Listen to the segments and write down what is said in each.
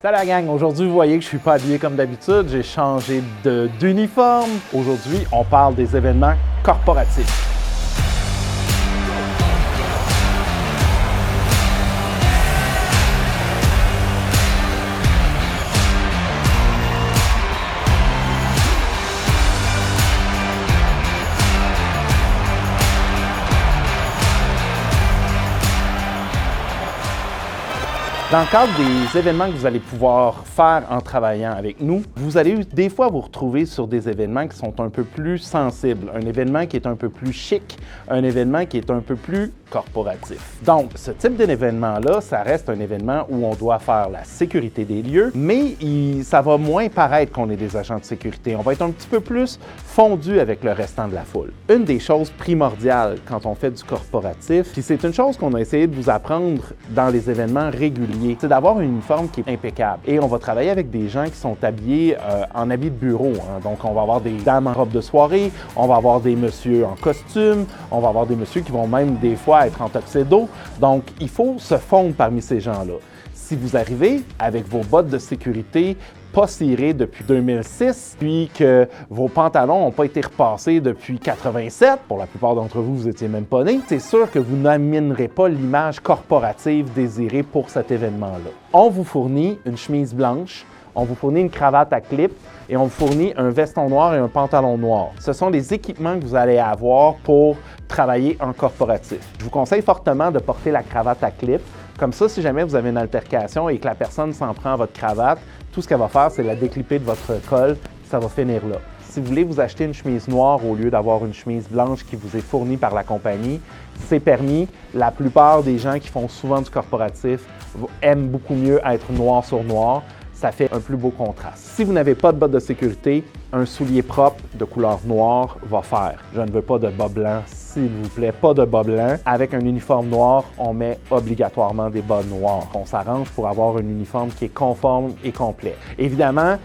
Salut la gang! Aujourd'hui, vous voyez que je ne suis pas habillé comme d'habitude, j'ai changé d'uniforme. Aujourd'hui, on parle des événements corporatifs. Dans le cadre des événements que vous allez pouvoir faire en travaillant avec nous, vous allez des fois vous retrouver sur des événements qui sont un peu plus sensibles, un événement qui est un peu plus chic, un événement qui est un peu plus corporatif. Donc, ce type d'événement-là, ça reste un événement où on doit faire la sécurité des lieux, mais ça va moins paraître qu'on est des agents de sécurité. On va être un petit peu plus fondu avec le restant de la foule. Une des choses primordiales quand on fait du corporatif, puis c'est une chose qu'on a essayé de vous apprendre dans les événements réguliers, c'est d'avoir un uniforme qui est impeccable. Et on va travailler avec des gens qui sont habillés en habits de bureau. Donc, on va avoir des dames en robe de soirée, on va avoir des messieurs en costume, on va avoir des messieurs qui vont même des fois être en tuxedo. Donc, il faut se fondre parmi ces gens-là. Si vous arrivez avec vos bottes de sécurité pas cirées depuis 2006, puis que vos pantalons n'ont pas été repassés depuis 87, pour la plupart d'entre vous, vous n'étiez même pas nés, c'est sûr que vous n'amènerez pas l'image corporative désirée pour cet événement-là. On vous fournit une chemise blanche, on vous fournit une cravate à clip et on vous fournit un veston noir et un pantalon noir. Ce sont les équipements que vous allez avoir pour travailler en corporatif. Je vous conseille fortement de porter la cravate à clip. Comme ça, si jamais vous avez une altercation et que la personne s'en prend à votre cravate, tout ce qu'elle va faire, c'est la déclipper de votre col, ça va finir là. Si vous voulez vous acheter une chemise noire au lieu d'avoir une chemise blanche qui vous est fournie par la compagnie, c'est permis. La plupart des gens qui font souvent du corporatif aiment beaucoup mieux être noir sur noir. Ça fait un plus beau contraste. Si vous n'avez pas de bottes de sécurité, un soulier propre de couleur noire va faire. Je ne veux pas de bas blancs, s'il vous plaît, pas de bas blancs. Avec un uniforme noir, on met obligatoirement des bas noirs. On s'arrange pour avoir un uniforme qui est conforme et complet. Évidemment,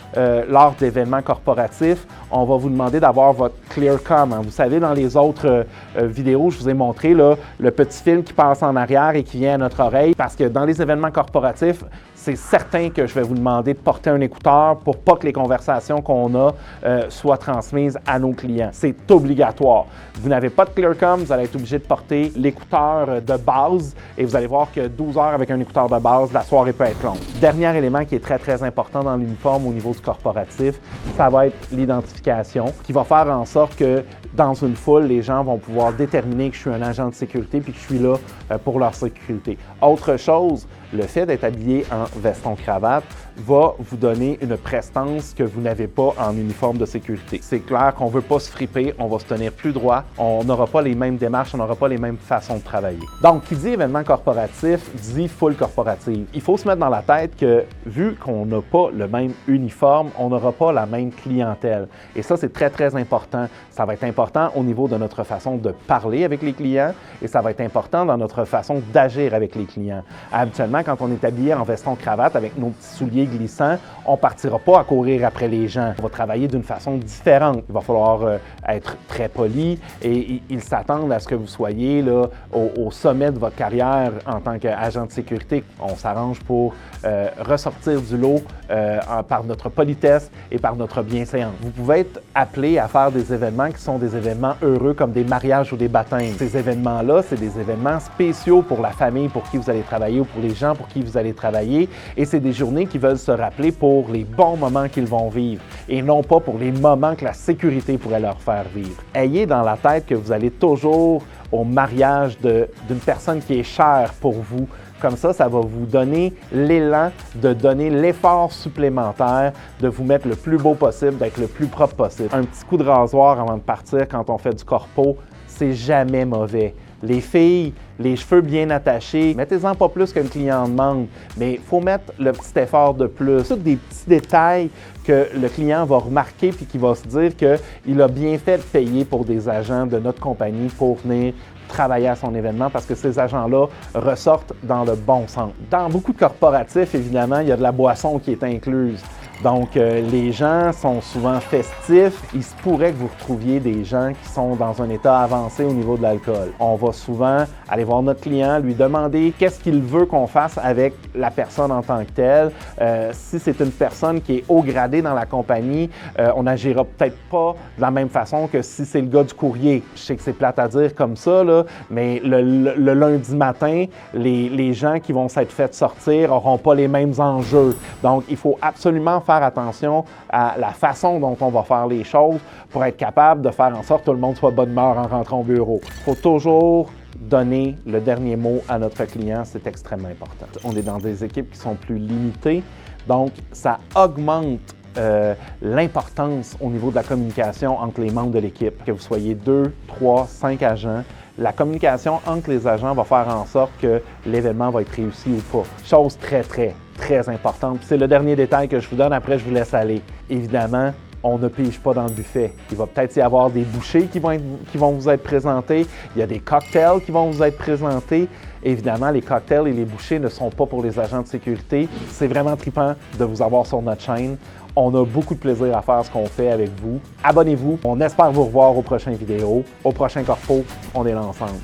lors d'événements corporatifs, on va vous demander d'avoir votre ClearCom. Vous savez, dans les autres vidéos, je vous ai montré là, le petit film qui passe en arrière et qui vient à notre oreille, parce que dans les événements corporatifs, c'est certain que je vais vous demander de porter un écouteur pour pas que les conversations qu'on a soient transmises à nos clients. C'est obligatoire. Vous n'avez pas de ClearCom, vous allez être obligé de porter l'écouteur de base et vous allez voir que 12 heures avec un écouteur de base, la soirée peut être longue. Dernier élément qui est très, très important dans l'uniforme au niveau du corporatif, ça va être l'identification qui va faire en sorte que dans une foule, les gens vont pouvoir déterminer que je suis un agent de sécurité puis que je suis là pour leur sécurité. Autre chose, le fait d'être habillé en veston-cravate va vous donner une prestance que vous n'avez pas en uniforme de sécurité. C'est clair qu'on ne veut pas se friper, on va se tenir plus droit, on n'aura pas les mêmes démarches, on n'aura pas les mêmes façons de travailler. Donc, qui dit événement corporatif, dit foule corporative. Il faut se mettre dans la tête que, vu qu'on n'a pas le même uniforme, on n'aura pas la même clientèle. Et ça, c'est très, très important. Ça va être important au niveau de notre façon de parler avec les clients et ça va être important dans notre façon d'agir avec les clients. Habituellement, quand on est habillé en veston-cravate avec nos petits souliers glissants, on ne partira pas à courir après les gens. On va travailler d'une façon différente. Il va falloir être très poli et ils s'attendent à ce que vous soyez là, au sommet de votre carrière en tant qu'agent de sécurité. On s'arrange pour ressortir du lot par notre politesse et par notre bienséance. Vous pouvez être appelé à faire des événements qui sont des événements heureux comme des mariages ou des baptêmes. Ces événements-là, c'est des événements spéciaux pour la famille pour qui vous allez travailler ou pour les gens pour qui vous allez travailler et c'est des journées qui veulent se rappeler pour les bons moments qu'ils vont vivre et non pas pour les moments que la sécurité pourrait leur faire vivre. Ayez dans la tête que vous allez toujours au mariage d'une personne qui est chère pour vous. Comme ça va vous donner l'élan de donner l'effort supplémentaire de vous mettre le plus beau possible, d'être le plus propre possible. Un petit coup de rasoir avant de partir quand on fait du corpo, c'est jamais mauvais. Les filles, les cheveux bien attachés, mettez-en pas plus qu'un client demande, mais il faut mettre le petit effort de plus. Tous des petits détails que le client va remarquer puis qui va se dire qu'il a bien fait de payer pour des agents de notre compagnie pour venir travailler à son événement parce que ces agents-là ressortent dans le bon sens. Dans beaucoup de corporatifs, évidemment, il y a de la boisson qui est incluse. Donc, les gens sont souvent festifs. Il se pourrait que vous retrouviez des gens qui sont dans un état avancé au niveau de l'alcool. On va souvent aller voir notre client, lui demander qu'est-ce qu'il veut qu'on fasse avec la personne en tant que telle. Si c'est une personne qui est haut gradée dans la compagnie, on n'agira peut-être pas de la même façon que si c'est le gars du courrier. Je sais que c'est plate à dire comme ça, là, mais le lundi matin, les gens qui vont s'être fait sortir n'auront pas les mêmes enjeux. Donc, il faut absolument faire attention à la façon dont on va faire les choses pour être capable de faire en sorte que tout le monde soit de bonne humeur en rentrant au bureau. Il faut toujours donner le dernier mot à notre client, c'est extrêmement important. On est dans des équipes qui sont plus limitées, donc ça augmente l'importance au niveau de la communication entre les membres de l'équipe. Que vous soyez 2, 3, 5 agents, la communication entre les agents va faire en sorte que l'événement va être réussi ou pas. Chose très importante. C'est le dernier détail que je vous donne, après je vous laisse aller. Évidemment, on ne pige pas dans le buffet. Il va peut-être y avoir des bouchées qui vont vous être présentés. Il y a des cocktails qui vont vous être présentés. Évidemment, les cocktails et les bouchées ne sont pas pour les agents de sécurité. C'est vraiment trippant de vous avoir sur notre chaîne. On a beaucoup de plaisir à faire ce qu'on fait avec vous. Abonnez-vous. On espère vous revoir aux prochaines vidéos. Au prochain Corpo, on est là ensemble.